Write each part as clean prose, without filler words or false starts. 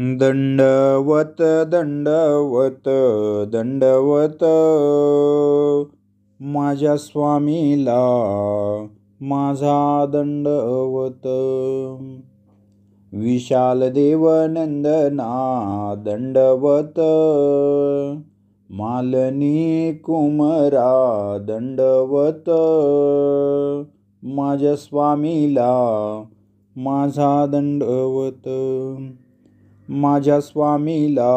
दंडवत दंडवत दंडवत माझ्या स्वामीला माझा दंडवत. विशाल देव नंदना दंडवत मालनी कुमरा दंडवत माझ्या स्वामीला माझा दंडवत. माझ्या स्वामीला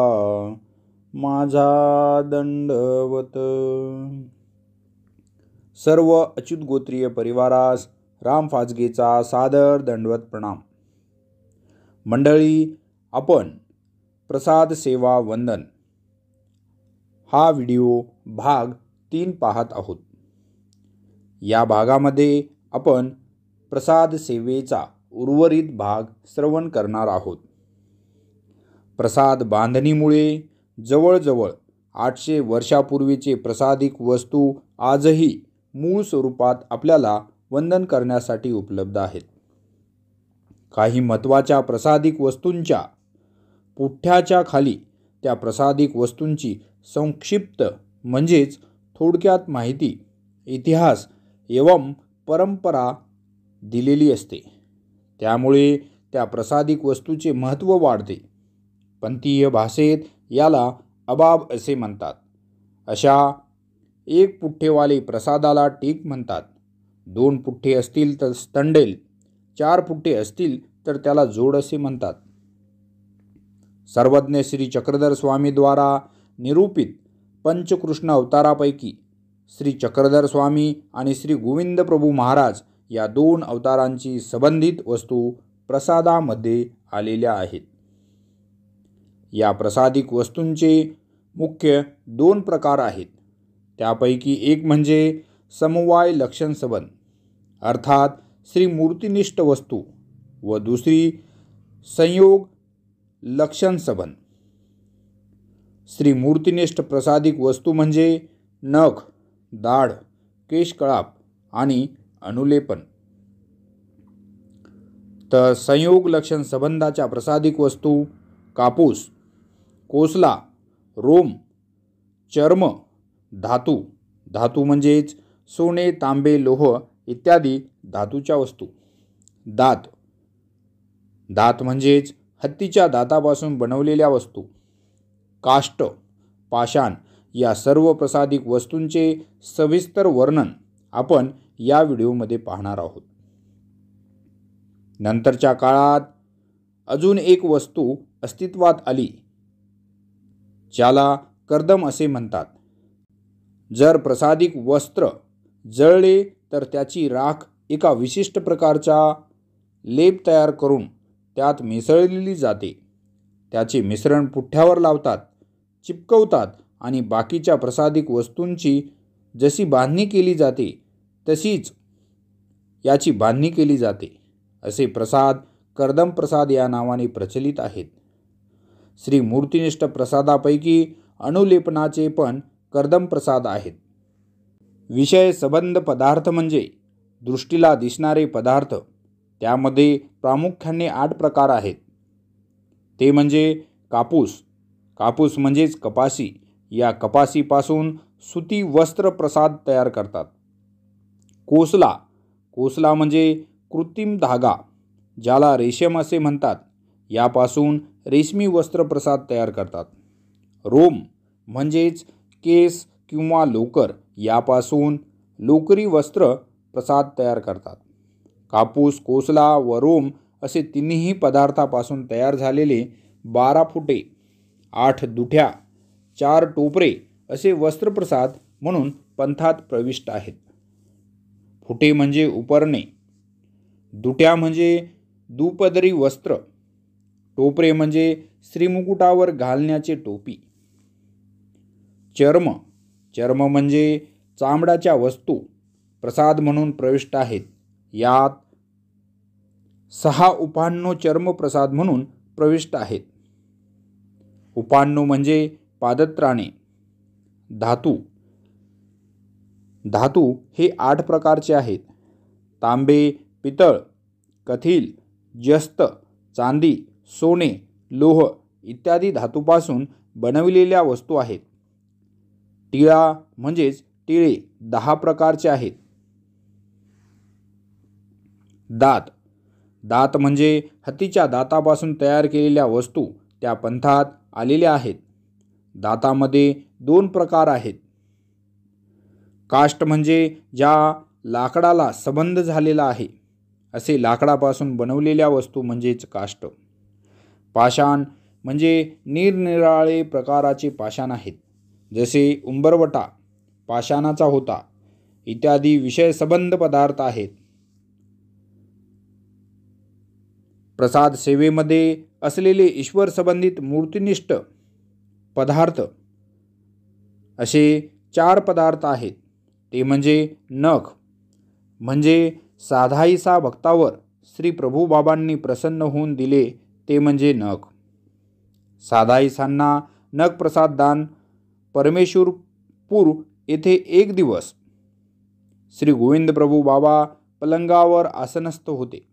माझा दंडवत. सर्व अच्युत गोत्रीय परिवारास राम फाजगेचा सादर दंडवत प्रणाम. मंडळी, आपण प्रसाद सेवा वंदन हा व्हिडिओ भाग 3 पाहत आहोत. या भागामध्ये आपण प्रसाद सेवेचा उर्वरित भाग श्रवण करणार आहोत. प्रसाद बांधणीमुळे जवळजवळ 800 वर्षापूर्वीचे प्रसादिक वस्तू आजही मूळ स्वरूपात आपल्याला वंदन करण्यासाठी उपलब्ध आहेत. काही महत्त्वाच्या प्रसादिक वस्तूंच्या पुठ्ठ्याच्या खाली त्या प्रसादिक वस्तूंची संक्षिप्त म्हणजेच थोडक्यात माहिती, इतिहास एवं परंपरा दिलेली असते. त्यामुळे त्या प्रसादिक वस्तूचे महत्त्व वाढते. पंथीय भाषेत याला अबाब असे म्हणतात. अशा 1 पुठ्ठेवाले प्रसादाला टीक म्हणतात. 2 पुठ्ठे असतील तर स्तंडेल, 4 पुठ्ठे असतील तर त्याला जोड असे म्हणतात. सर्वज्ञ श्री चक्रधर स्वामी द्वारा निरूपित पंचकृष्ण अवतारापैकी श्री चक्रधर स्वामी आणि श्री गोविंद प्रभू महाराज या 2 अवतारांची संबंधित वस्तू प्रसादामध्ये आलेल्या आहेत. या प्रसादिक वस्तूंचे मुख्य 2 प्रकार आहेत. त्यापैकी एक म्हणजे समवाय लक्षण संबंध अर्थात श्री मूर्तिनिष्ठ वस्तू व दुसरी संयोग लक्षण संबंध. श्री मूर्तिनिष्ठ प्रसादिक वस्तू म्हणजे नख, दाढ, केशकळाप आणि अनुलेपन. तर संयोग लक्षण संबंधाच्या प्रसादिक वस्तू कापूस, कोसला, रोम, चर्म, धातू. धातू म्हणजेच सोने, तांबे, लोह इत्यादी धातूच्या वस्तू. दात. दात म्हणजेच हत्तीच्या दातापासून बनवलेल्या वस्तू. काष्ट, पाषाण या सर्व प्रसादिक वस्तूंचे सविस्तर वर्णन आपण या व्हिडिओमध्ये पाहणार आहोत. नंतरच्या काळात अजून एक वस्तू अस्तित्वात आली ज्याला कर्दम असे म्हणतात. जर प्रसादिक वस्त्र जळले तर त्याची राख एका विशिष्ट प्रकारचा लेप तयार करून त्यात मिसळलेली जाते. त्याचे मिश्रण पुठ्ठ्यावर लावतात, चिपकवतात आणि बाकीच्या प्रसादिक वस्तूंची जशी बांधणी केली जाते तशीच याची बांधणी केली जाते. असे प्रसाद कर्दम प्रसाद या नावाने प्रचलित आहेत. श्री मूर्तिनिष्ठ प्रसादापैकी अनुलेपनाचे पण कर्दम प्रसाद आहेत. विषय संबंध पदार्थ म्हणजे दृष्टीला दिसणारे पदार्थ. त्यामध्ये प्रामुख्याने 8 प्रकार आहेत. ते म्हणजे कापूस. कापूस म्हणजेच कपासी. या कपासीपासून सुती वस्त्र प्रसाद तयार करतात. कोसला. कोसला म्हणजे कृत्रिम धागा ज्याला रेशम असे म्हणतात. यापासून रेशमी वस्त्र प्रसाद तयार करतात. रोम म्हणजेच केस किंवा लोकर. यापासून लोकरी वस्त्र प्रसाद तयार करतात. कापूस, कोसला व रोम असे तिन्ही पदार्थापासून तयार झालेले 12 फुटे, 8 दुठ्या, 4 टोपरे असे वस्त्रप्रसाद म्हणून पंथात प्रविष्ट आहेत. फुटे म्हणजे उपरणे, दुट्या म्हणजे दुपदरी वस्त्र, टोपरे म्हणजे श्रीमुकुटावर घालण्याचे टोपी. चर्म. चर्म म्हणजे चामड्याच्या वस्तू प्रसाद म्हणून प्रविष्ट आहेत. यात 6 उपान्नो चर्म प्रसाद म्हणून प्रविष्ट आहेत. उपान्नो म्हणजे पादत्राणे. धातू. धातू हे 8 प्रकारचे आहेत. तांबे, पितळ, कथिल, जस्त, चांदी, सोने, लोह इत्यादी धातूपासून बनविलेल्या वस्तू आहेत. टिळा म्हणजेच टिळे 10 प्रकारचे आहेत. दात दात म्हणजे हत्तीच्या दातापासून तयार केलेल्या वस्तू त्या पंथात आलेल्या आहेत. दातामध्ये 2 प्रकार आहेत. काष्ट म्हणजे ज्या लाकडाला संबंध झालेला आहे असे लाकडापासून बनवलेल्या वस्तू म्हणजेच काष्ट. पाषाण म्हणजे निरनिराळे प्रकाराचे पाषाण आहेत. जसे उंबरवटा पाषाणाचा होता इत्यादी विषय संबंध पदार्थ आहेत. प्रसाद सेवेमध्ये असलेले ईश्वर संबंधित मूर्तिनिष्ठ पदार्थ असे 4 पदार्थ आहेत. ते म्हणजे नख म्हणजे साधाईसा भक्तावर श्री प्रभुबाबांनी प्रसन्न होऊन दिले ते म्हणजे नख. साधाईसांना नख प्रसाद दान परमेश्वरपूर येथे 1 दिवस श्री गोविंद प्रभू बाबा पलंगावर आसनस्थ होते.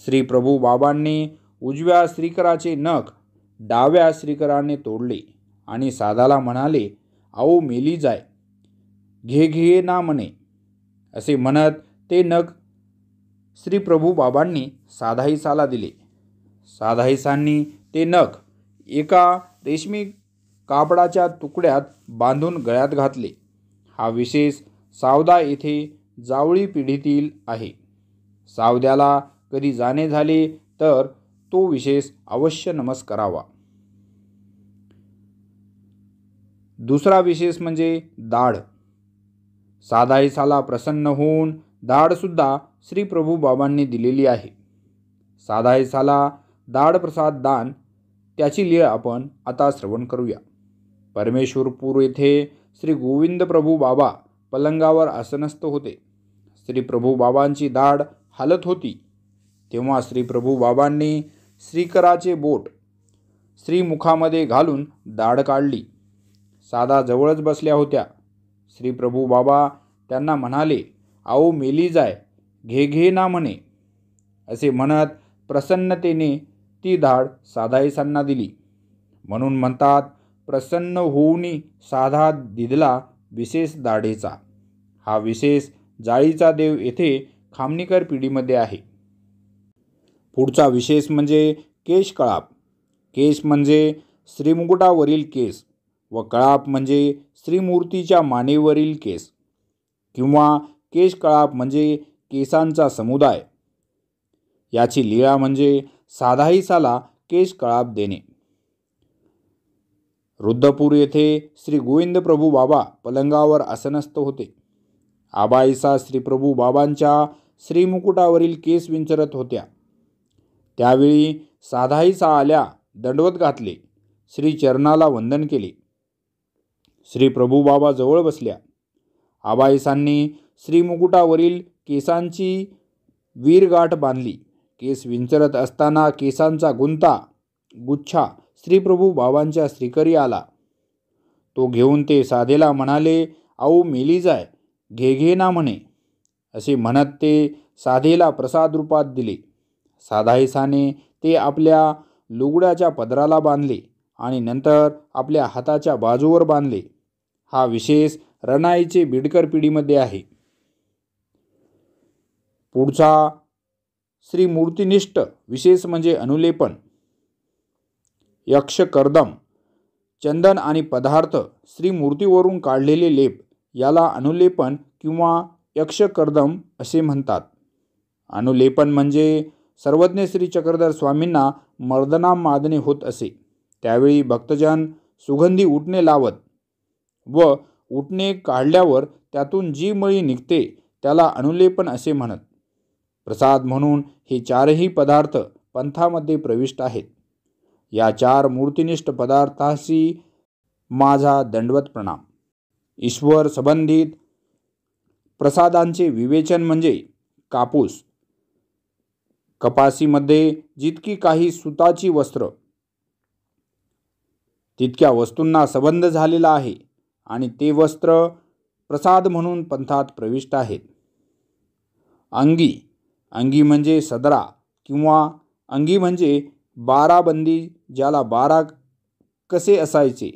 श्री प्रभू बाबांनी उजव्या श्रीकराचे नख डाव्या श्रीकराने तोडले आणि साधाला म्हणाले, आओ मेली जाय, घे घे ना म्हणे. असे म्हणत ते नख श्री प्रभू बाबांनी साधाईसाला दिले. साधाईसांनी ते नख एका रेशमी कापडाच्या तुकड्यात बांधून गळ्यात घातले. हा विशेष सावदा येथे जावळी पिढीतील आहे. सावद्याला कधी जाणे झाले तर तो विशेष अवश्य नमस्कारावा. दुसरा विशेष म्हणजे दाढ. साधाईसाला प्रसन्न होऊन दाढसुद्धा श्री प्रभू बाबांनी दिलेली आहे. साधाईसाला दाढ प्रसाद दान त्याची लीळा आपण आता श्रवण करूया. परमेश्वरपूर येथे श्री गोविंद प्रभू बाबा पलंगावर आसनस्थ होते. श्री प्रभू बाबांची दाढ हालत होती तेव्हा श्री प्रभू बाबांनी श्रीकराचे बोट श्रीमुखामध्ये घालून दाढ काढली. साधा जवळच बसल्या होत्या. श्री प्रभू बाबा त्यांना म्हणाले, आओ मेली जाय, घे घे ना म्हणे. असे म्हणत प्रसन्नतेने ती दाढ साधाईसांना दिली. म्हणून म्हणतात, प्रसन्न होऊनी साधा दिधला विशेष दाढेचा. हा विशेष जाळीचा देव येथे खामणीकर पिढीमध्ये आहे. पुढचा विशेष म्हणजे केश कळाप. केश म्हणजे श्रीमुकुटावरील केस व कळाप म्हणजे श्रीमूर्तीच्या मानेवरील केस किंवा केश कळाप म्हणजे केसांचा समुदाय. याची लीळा म्हणजे साधाईसाला केश कळाप देणे. रुद्रपूर येथे श्री गोविंद प्रभू बाबा पलंगावर आसनस्थ होते. आबाईसा श्री प्रभू बाबांच्या श्रीमुकुटावरील केस विंचरत होत्या. त्यावेळी साधाईसा आल्या, दंडवत घातले, श्री चरणाला वंदन केले. श्री प्रभू बाबा जवळ बसल्या. आबाईसांनी श्रीमुकुटावरील केसांची वीरगाठ बांधली. केस विंचरत असताना केसांचा गुच्छा श्री प्रभू बाबांच्या श्रीकरी आला. तो घेऊन ते साधेला म्हणाले, आओ मेली जाय, घे घे ना म्हणे. असे म्हणत ते साधेला प्रसाद रूपात दिले. साधाईसाने ते आपल्या लुगड्याच्या पदराला बांधले आणि नंतर आपल्या हाताच्या बाजूवर बांधले. हा विशेष रणाईचे बिडकर पिढीमध्ये आहे. पुढचा श्री मूर्तिनिष्ठ विशेष म्हणजे अनुलेपन. यक्षकर्दम चंदन आणि पदार्थ श्री मूर्तीवरून काढलेले लेप याला अनुलेपन किंवा यक्षकर्दम असे म्हणतात. अनुलेपन म्हणजे सर्वज्ञ श्री चक्रधर स्वामींना मर्दनामादने होत असे. त्यावेळी भक्तजन सुगंधी उटणे लावत व उटणे काढल्यावर त्यातून जी मळी निघते त्याला अनुलेपन असे म्हणत. प्रसाद म्हणून हे 4ही पदार्थ पंथामध्ये प्रविष्ट आहेत. या 4 मूर्तिनिष्ठ पदार्थाशी माझा दंडवत प्रणाम. ईश्वर संबंधित प्रसादांचे विवेचन म्हणजे कापूस. कपासीमध्ये जितकी काही सुताची वस्त्र तितक्या वस्तूंना संबंध झालेला आहे आणि ते वस्त्र प्रसाद म्हणून पंथात प्रविष्ट आहेत. अंगी म्हणजे सदरा किंवा अंगी म्हणजे बाराबंदी ज्याला 12 कसे असायचे,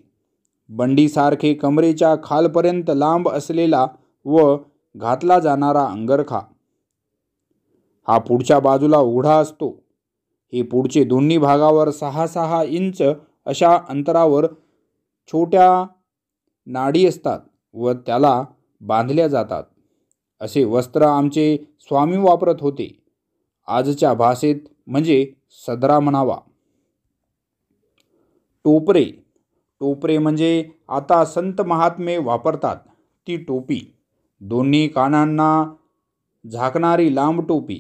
बंडीसारखे कमरेच्या खालपर्यंत लांब असलेला व घातला जाणारा अंगरखा हा पुढच्या बाजूला उघडा असतो. हे पुढचे दोन्ही भागावर 6-6 इंच अशा अंतरावर छोट्या नाडी असतात व त्याला बांधल्या जातात. असे वस्त्र आमचे स्वामी वापरत होते. आजच्या भाषेत म्हणजे सदरा म्हणावा. टोपरे. टोपरे म्हणजे आता संत महात्मे वापरतात ती टोपी, दोन्ही कानांना झाकणारी लांब टोपी.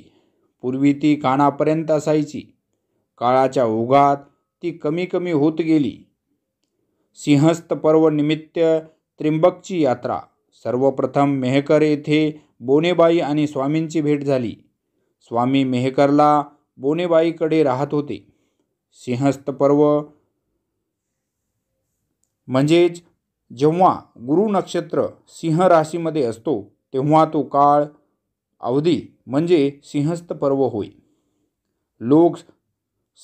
पूर्वी ती कानापर्यंत असायची. काळाच्या ओघात ती कमी कमी होत गेली. सिंहस्थ पर्व निमित्त त्र्यंबकची यात्रा. सर्वप्रथम मेहकर येथे बोनेबाई आणि स्वामींची भेट झाली. स्वामी मेहकरला बोनेबाईकडे राहत होते. सिंहस्थ पर्व म्हणजेच जेव्हा गुरु नक्षत्र सिंह राशीमध्ये असतो तेव्हा तो काळ अवधी म्हणजे सिंहस्थ पर्व होय.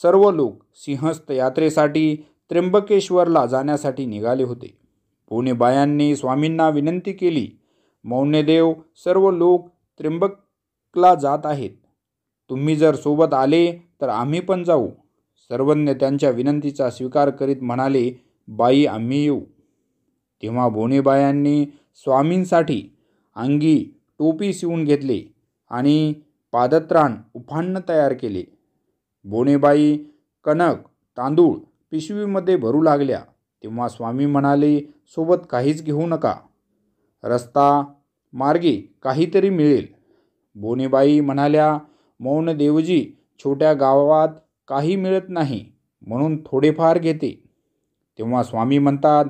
सर्व लोक सिंहस्थ यात्रेसाठी त्र्यंबकेश्वरला जाण्यासाठी निघाले होते. बोनेबायांनी स्वामींना विनंती केली, मौन्यदेव, सर्व लोक त्र्यंबकला जात आहेत. तुम्ही जर सोबत आले तर आम्ही पण जाऊ. सर्वज्ञ त्यांच्या विनंतीचा स्वीकार करीत म्हणाले, बाई, आम्ही येऊ. तेव्हा बोनेबायांनी स्वामींसाठी अंगी टोपी शिवून घेतले आणि पादत्राण उफाणं तयार केले. बोनेबाई कणक तांदूळ पिशवीमध्ये भरू लागल्या. तेव्हा स्वामी म्हणाले, सोबत काहीच घेऊ नका, रस्ता मार्गे काहीतरी मिळेल. बोनेबाई म्हणाल्या, मौनदेवजी, छोट्या गावात काही मिळत नाही म्हणून थोडेफार घेते. तेव्हा स्वामी म्हणतात,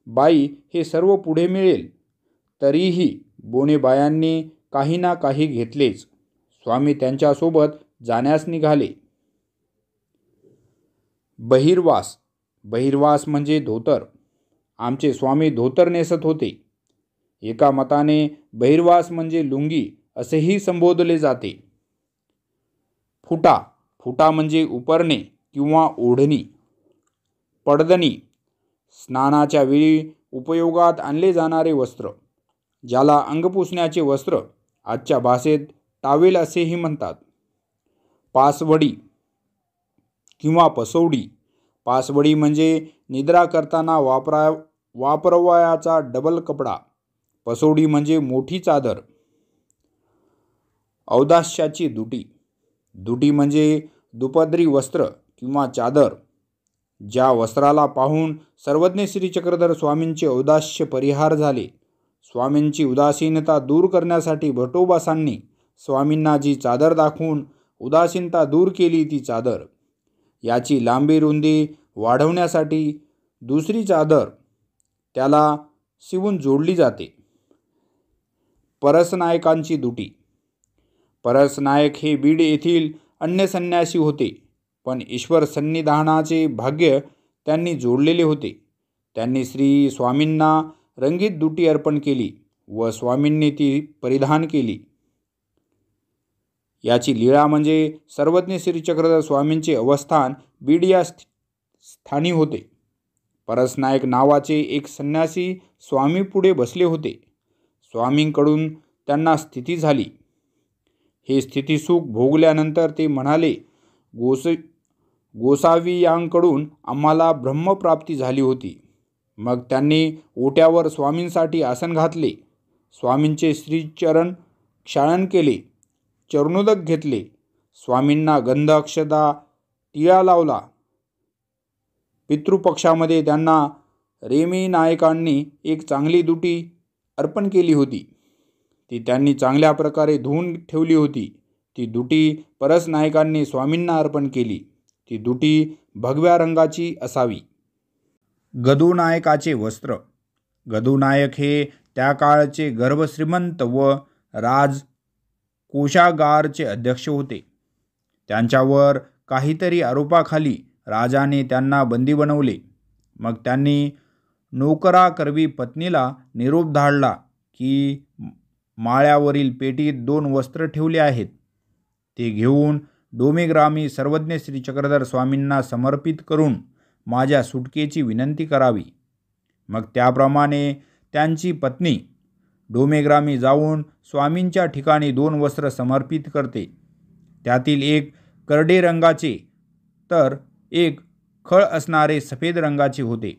बाई, हे सर्व पुढे मिळेल. तरीही बोनेबायांनी काही ना काही घेतलेच. स्वामी त्यांच्यासोबत जाण्यास निघाले. बहिर्वास. बहिर्वास म्हणजे धोतर. आमचे स्वामी धोतर नेसत होते. एका मताने बहिर्वास म्हणजे लुंगी असेही संबोधले जाते. फुटा. फुटा म्हणजे उपरणे किंवा ओढणी. पडदणी. स्नानाच्या वेळी उपयोगात आणले जाणारे वस्त्र, ज्याला अंग पुसण्याचे वस्त्र आजच्या भाषेत टावेल असेही म्हणतात. पासवडी किंवा पसौडी. पासवडी म्हणजे निद्रा करताना वापरवायाचा डबल कपडा. पसौडी म्हणजे मोठी चादर. औदास्याची दुटी. दुटी म्हणजे दुपदरी वस्त्र किंवा चादर. ज्या वस्त्राला पाहून सर्वज्ञ श्री चक्रधर स्वामींचे औदास्य परिहार झाले. स्वामींची उदासीनता दूर करण्यासाठी भटोबासांनी स्वामींना जी चादर दाखवून उदासीनता दूर केली ती चादर. याची लांबी रुंदी वाढवण्यासाठी दुसरी चादर त्याला शिवून जोडली जाते. परसनायकांची दुटी. परसनायक हे बीड येथील अन्य संन्यासी होते, पण ईश्वर सन्निधानाचे भाग्य त्यांनी जोडलेले होते. त्यांनी श्री स्वामींना रंगीत दुटी अर्पण केली व स्वामींनी ती परिधान केली. याची लीळा म्हणजे सर्वज्ञ श्री चक्रधर स्वामींचे अवस्थान बीड या स्थानी होते. परसनायक नावाचे एक संन्यासी स्वामी पुढे बसले होते. स्वामींकडून त्यांना स्थिती झाली. हे स्थितीसुख भोगल्यानंतर ते म्हणाले, गोसावी यांकडून आम्हाला ब्रह्मप्राप्ती झाली होती. मग त्यांनी ओट्यावर स्वामींसाठी आसन घातले. स्वामींचे श्रीचरण क्षालन केले. चरणोदक घेतले. स्वामींना गंध अक्षता टिळा लावला. पितृपक्षामध्ये त्यांना रेमी नायकांनी एक चांगली दुटी अर्पण केली होती. ती त्यांनी चांगल्या प्रकारे धुवून ठेवली होती. ती दुटी परसनायकांनी स्वामींना अर्पण केली. ती दुटी भगव्या रंगाची असावी. गदुनायकाचे वस्त्र. गदुनायक हे त्या काळचे गर्भश्रीमंत व राजकोषागारचे अध्यक्ष होते. त्यांच्यावर काहीतरी आरोपाखाली राजाने त्यांना बंदी बनवले. मग त्यांनी नोकराकरवी पत्नीला निरोप धाडला की माळ्यावरील पेटीत 2 वस्त्र ठेवले आहेत, ते घेऊन डोमेग्रामी सर्वज्ञ श्री चक्रधर स्वामींना समर्पित करून माझ्या सुटकेची विनंती करावी. मग त्याप्रमाणे त्यांची पत्नी डोमेग्रामी जाऊन स्वामींच्या ठिकाणी 2 वस्त्र समर्पित करते. त्यातील एक करडे रंगाचे तर एक खळ असणारे सफेद रंगाचे होते.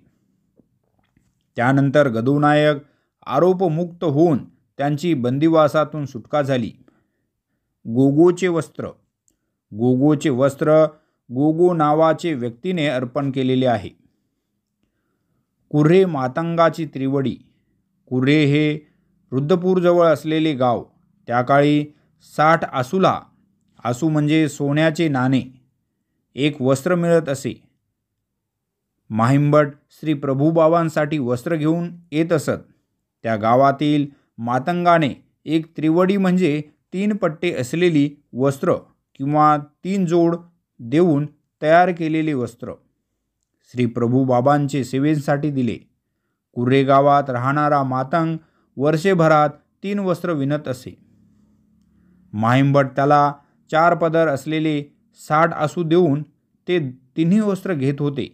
त्यानंतर गदुनायक आरोपमुक्त होऊन त्यांची बंदिवासातून सुटका झाली. गोगोचे वस्त्र. गोगोचे वस्त्र गोगो नावाचे व्यक्तीने अर्पण केलेले आहे. कुर्हे मातंगाची त्रिवडी. कुर्हे हे रुद्रपूरजवळ असलेले गाव. त्या काळी 60 आसूला, आसू म्हणजे सोन्याचे नाणे, एक वस्त्र मिळत असे. माहिंबट श्री प्रभुबाबांसाठी वस्त्र घेऊन येत असत. त्या गावातील मातंगाने एक त्रिवडी म्हणजे 3 पट्टे असलेली वस्त्र किंवा 3 जोड देऊन तयार केलेले वस्त्र श्री प्रभुबाबांचे सेवेसाठी दिले. कुर्हे गावात राहणारा मातंग वर्षभरात 3 वस्त्र विणत असे. माहिंबट त्याला 4 पदर असलेले 60 आसू देऊन ते 3 वस्त्र घेत होते.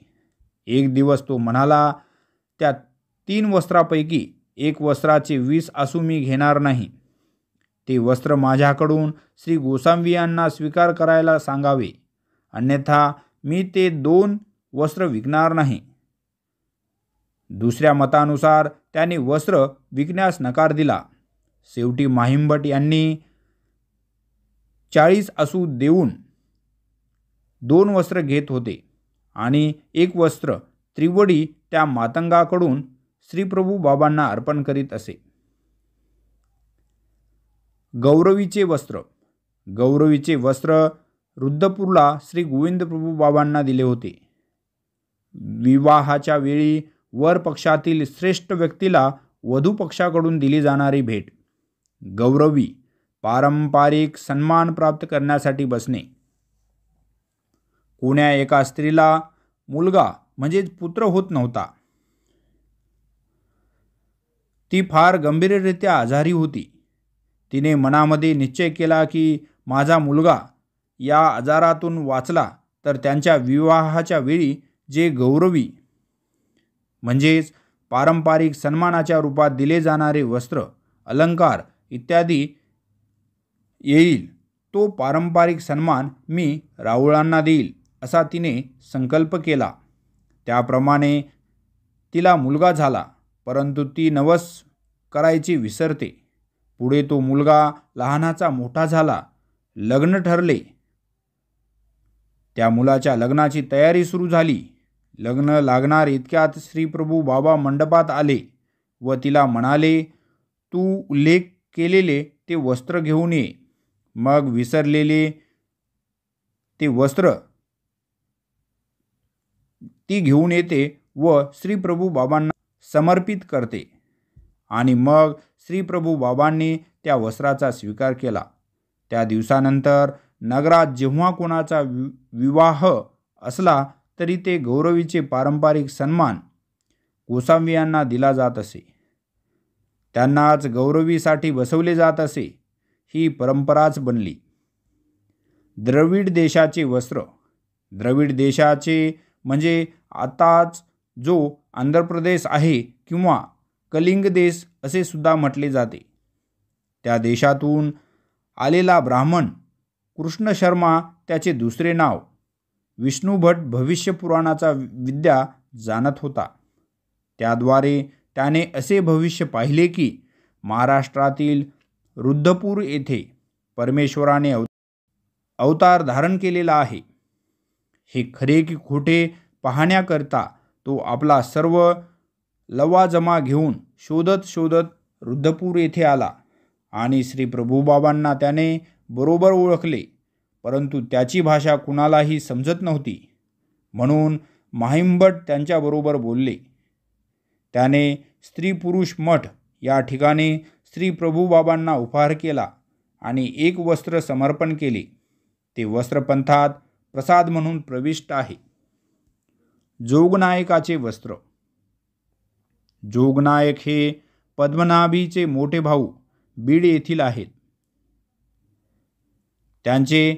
एक दिवस तो म्हणाला, त्या 3 वस्त्रापैकी 1 वस्त्राचे 20 आसू मी घेणार नाही. ते वस्त्र माझ्याकडून श्री गोसांवियांना स्वीकार करायला सांगावे, अन्यथा मी ते 2 वस्त्र विकणार नाही. दुसऱ्या मतानुसार त्याने वस्त्र विकण्यास नकार दिला. शेवटी माहिंबट यांनी 40 आसू देऊन 2 वस्त्र घेत होते आणि 1 वस्त्र त्रिवडी त्या मातंगाकडून श्रीप्रभू बाबांना अर्पण करीत असे. गौरवीचे वस्त्र. गौरवीचे वस्त्र रुद्रपूरला श्री गोविंद प्रभू बाबांना दिले होते. विवाहाच्या वेळी वर पक्षातील श्रेष्ठ व्यक्तीला वधू पक्षाकडून दिली जाणारी भेट. गौरवी पारंपरिक सन्मान प्राप्त करण्यासाठी बसणे. कोण्या एका स्त्रीला मुलगा म्हणजेच पुत्र होत नव्हता. ती फार गंभीररित्या आजारी होती. तिने मनामध्ये निश्चय केला की माझा मुलगा या आजारातून वाचला तर त्यांच्या विवाहाच्या वेळी जे गौरवी म्हणजेच पारंपरिक सन्मानाच्या रूपात दिले जाणारे वस्त्र, अलंकार इत्यादी येईल, तो पारंपरिक सन्मान मी राहुळांना देईल असा तिने संकल्प केला. त्याप्रमाणे तिला मुलगा झाला, परंतु ती नवस करायची विसरते. पुढे तो मुलगा लहानाचा मोठा झाला. लग्न ठरले. त्या मुलाच्या लग्नाची तयारी सुरू झाली. लग्न लागणार इतक्यात श्रीप्रभू बाबा मंडपात आले व तिला म्हणाले, तू उल्लेख केलेले ते वस्त्र घेऊन ये. मग विसरलेले ते वस्त्र ती घेऊन येते व श्रीप्रभू बाबांना समर्पित करते आणि मग श्रीप्रभू बाबांनी त्या वस्त्राचा स्वीकार केला. त्या दिवसानंतर नगरात जेव्हा कोणाचा विवाह असला तरी ते गौरवीचे पारंपरिक सन्मान गोसांवियांना दिला जात असे. त्यांनाच गौरवीसाठी बसवले जात असे. ही परंपराच बनली. द्रविड देशाचे वस्त्र. द्रविड देशाचे म्हणजे आताच जो आंध्र प्रदेश आहे किंवा कलिंग देश असे सुद्धा म्हटले जाते. त्या देशातून आलेला ब्राह्मण कृष्ण शर्मा, त्याचे दुसरे नाव विष्णुभट, भविष्य पुराणाचा विद्या जाणत होता. त्याद्वारे त्याने असे भविष्य पाहिले की महाराष्ट्रातील रुद्रपूर येथे परमेश्वराने अवतार धारण केलेला आहे. हे खरे की खोटे पाहण्याकरता तो आपला सर्व लवाजमा घेऊन शोधत शोधत रुद्रपूर येथे आला आणि श्री प्रभुबाबांना त्याने बरोबर ओळखले, परंतु त्याची भाषा कुणालाही समजत नव्हती. म्हणून माहिंबट त्यांच्याबरोबर बोलले. त्याने स्त्री पुरुष मठ या ठिकाणी श्री प्रभुबाबांना उपहार केला आणि 1 वस्त्र समर्पण केले. ते वस्त्र पंथात प्रसाद म्हणून प्रविष्ट आहे. जोगनायकाचे वस्त्र. जोगनायक हे पद्मनाभीचे मोठे भाऊ बीड येथील आहेत. त्यांचे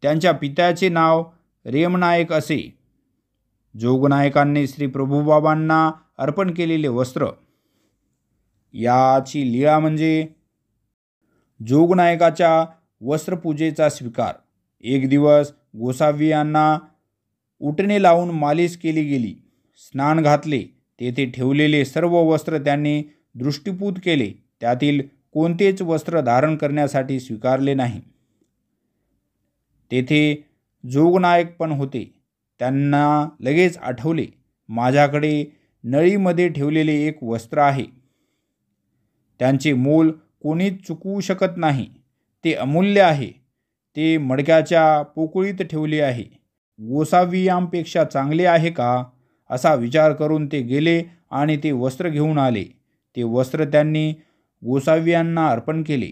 त्यांच्या पित्याचे नाव रेमनायक असे. जोगनायकांनी श्री प्रभुबाबांना अर्पण केलेले वस्त्र. याची लीळा म्हणजे जोगनायकाच्या वस्त्रपूजेचा स्वीकार. एक दिवस गोसावी यांना उटणे लावून मालिश केली गेली. स्नान घातले. तेथे ठेवलेले सर्व वस्त्र त्यांनी दृष्टीपूत केले. त्यातील कोणतेच वस्त्र धारण करण्यासाठी स्वीकारले नाही. तेथे जोगनायक पण होते. त्यांना लगेच आठवले, माझ्याकडे नळीमध्ये ठेवलेले एक वस्त्र आहे. त्यांचे मोल कोणीच चुकवू शकत नाही. ते अमूल्य आहे. ते मडक्याच्या पोकळीत ठेवले आहे. गोसावियांपेक्षा चांगले आहे का, असा विचार करून ते गेले आणि ते वस्त्र घेऊन आले. ते वस्त्र त्यांनी गोसावियांना अर्पण केले.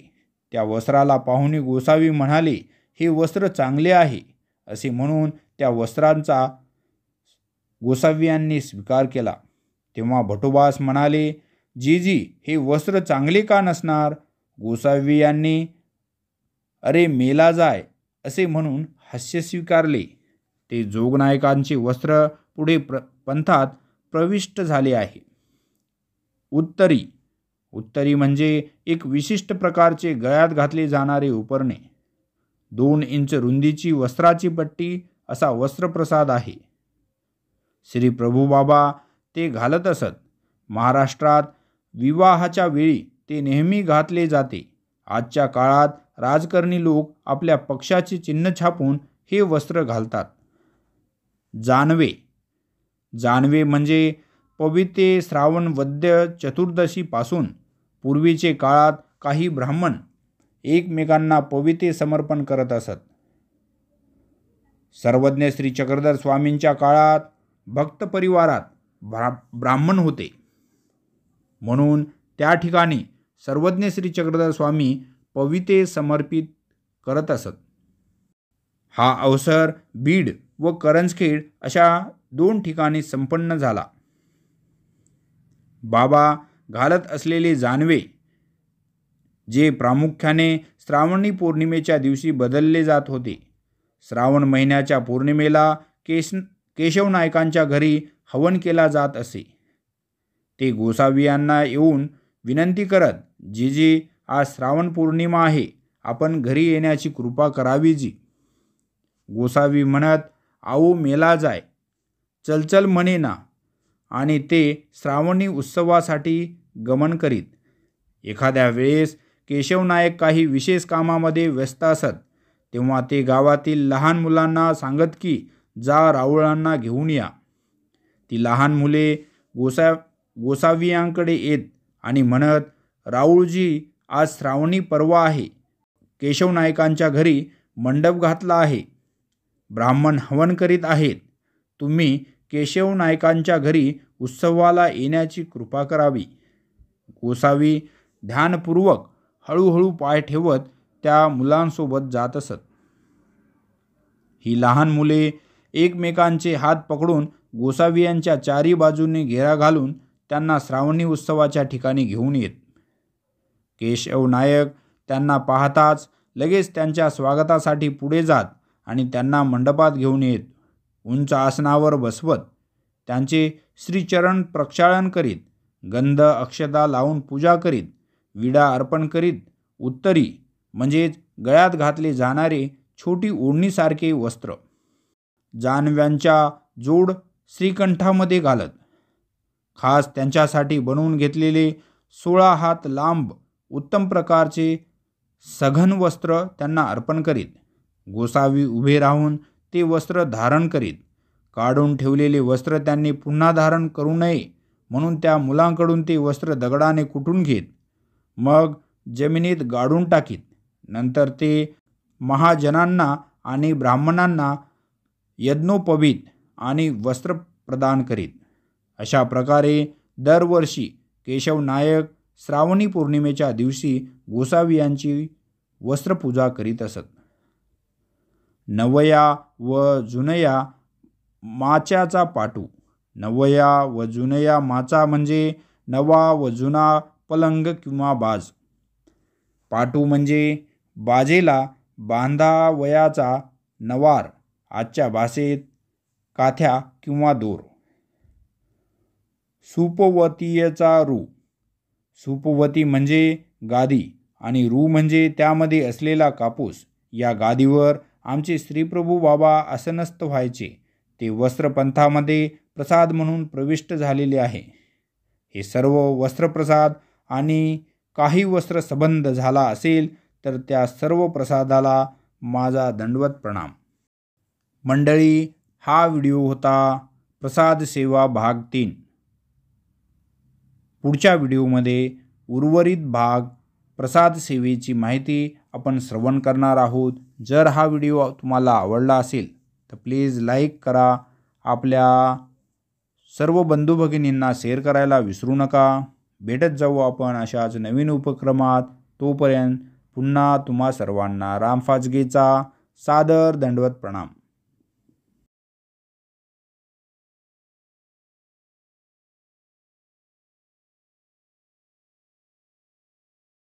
त्या वस्त्राला पाहुणे गोसावी म्हणाले, हे वस्त्र चांगले आहे. असे म्हणून त्या वस्त्रांचा गोसावियांनी स्वीकार केला. तेव्हा भटोबास म्हणाले, जीजी, हे वस्त्र चांगले का नसणार? गोसावियांनी अरे मेला जाय असे म्हणून हास्य स्वीकारले. ते जोगनायकांचे वस्त्र पुढे पंथात प्रविष्ट झाले आहे. उत्तरी. उत्तरी म्हणजे एक विशिष्ट प्रकारचे गळ्यात घातले जाणारे उपरणे. 2 इंच रुंदीची वस्त्राची पट्टी असा वस्त्रप्रसाद आहे. श्री प्रभुबाबा ते घालत असत. महाराष्ट्रात विवाहाच्या वेळी ते नेहमी घातले जाते. आजच्या काळात राजकारणी लोक आपल्या पक्षाचे चिन्ह छापून हे वस्त्र घालतात. जानवे. जानवे म्हणजे पवित्र श्रावण वद्य चतुर्दशीपासून पूर्वीचे काळात काही ब्राह्मण एकमेकांना पवित्र समर्पण करत असत. सर्वज्ञ श्री चक्रधर स्वामींच्या काळात भक्त परिवारात ब्राह्मण होते. म्हणून त्या ठिकाणी सर्वज्ञ श्री चक्रधर स्वामी पवित्र समर्पित करत असत. हा अवसर बीड व करंजखेड अशा 2 ठिकाणी संपन्न झाला. बाबा घालत असलेले जानवे, जे प्रामुख्याने श्रावणी पौर्णिमेच्या दिवशी बदलले जात होते. श्रावण महिन्याच्या पौर्णिमेला केशव नायकांच्या घरी हवन केला जात असे. ते गोसावियांना येऊन विनंती करत, जीजी, आज श्रावण पौर्णिमा आहे. आपण घरी येण्याची कृपा करावी जी. गोसावी म्हणत, आओ मेला जाय, चलचल म्हणे ना, आणि ते श्रावणी उत्सवासाठी गमन करीत. एखाद्या वेळेस केशवनायक काही विशेष कामामध्ये व्यस्त असत. तेव्हा ते गावातील लहान मुलांना सांगत की जा राऊळांना घेऊन या. ती लहान मुले गोसावियांकडे येत आणि म्हणत, राऊळजी, आज श्रावणी पर्व आहे. केशवनायकांच्या घरी मंडप घातला आहे. ब्राह्मण हवन करीत आहेत. तुम्ही केशवनायकांच्या घरी उत्सवाला येण्याची कृपा करावी. गोसावी ध्यानपूर्वक हळूहळू पाय ठेवत त्या मुलांसोबत जात असत. ही लहान मुले एकमेकांचे हात पकडून गोसावियांच्या चारी बाजूंनी घेरा घालून त्यांना श्रावणी उत्सवाच्या ठिकाणी घेऊन येत. केशव नायक त्यांना पाहताच लगेच त्यांच्या स्वागतासाठी पुढे जात आणि त्यांना मंडपात घेऊन येत. उंच आसनावर बसवत त्यांचे श्रीचरण प्रक्षालन करीत, गंध अक्षता लावून पूजा करीत, विडा अर्पण करीत, उत्तरी म्हणजेच गळ्यात घातले जाणारे छोटी ओढणीसारखे वस्त्र, जानव्यांच्या जोड श्रीकंठामध्ये घालत, खास त्यांच्यासाठी बनवून घेतलेले 16 हात लांब उत्तम प्रकारचे सघन वस्त्र त्यांना अर्पण करीत. गोसावी उभे राहून ते वस्त्र धारण करीत. काढून ठेवलेले वस्त्र त्यांनी पुन्हा धारण करू नये म्हणून त्या मुलांकडून ते वस्त्र दगडाने कुटून घेत, मग जमिनीत गाडून टाकीत. नंतर ते महाजनांना आणि ब्राह्मणांना यज्ञोपवीत आणि वस्त्र प्रदान करीत. अशा प्रकारे दरवर्षी केशव नायक श्रावणी पौर्णिमेच्या दिवशी गोसावियांची वस्त्रपूजा करीत असत. नवया व जुनया माच्याचा पाटू. नवया व जुनया माचा म्हणजे नवा व जुना पलंग किंवा बाज. पाटू म्हणजे बाजेला बांधावयाचा नवार, आजच्या भाषेत काथ्या किंवा दोर. सुपवतीयचा रू. सुपवती म्हणजे गादी आणि रू म्हणजे त्यामध्ये असलेला कापूस. या गादीवर आमचे श्रीप्रभू बाबा आसनस्थ व्हायचे. ते वस्त्रपंथामध्ये प्रसाद म्हणून प्रविष्ट झालेले आहे. हे सर्व वस्त्रप्रसाद आणि काही वस्त्र संबंध झाला असेल तर त्या सर्व प्रसादाला माझा दंडवत प्रणाम. मंडळी, हा व्हिडिओ होता प्रसाद सेवा भाग 3. पुढच्या व्हिडिओमध्ये उर्वरित भाग प्रसाद सेवेची माहिती आपण श्रवण करणार आहोत. जर हा व्हिडिओ तुम्हाला आवडला असेल तर प्लीज लाईक करा. आपल्या सर्व बंधू भगिनींना शेअर करायला विसरू नका. भेटत जाऊ आपण अशाच नवीन उपक्रमात. तोपर्यंत पुन्हा तुम्हा सर्वांना राम फाजगेचा सादर दंडवत प्रणाम.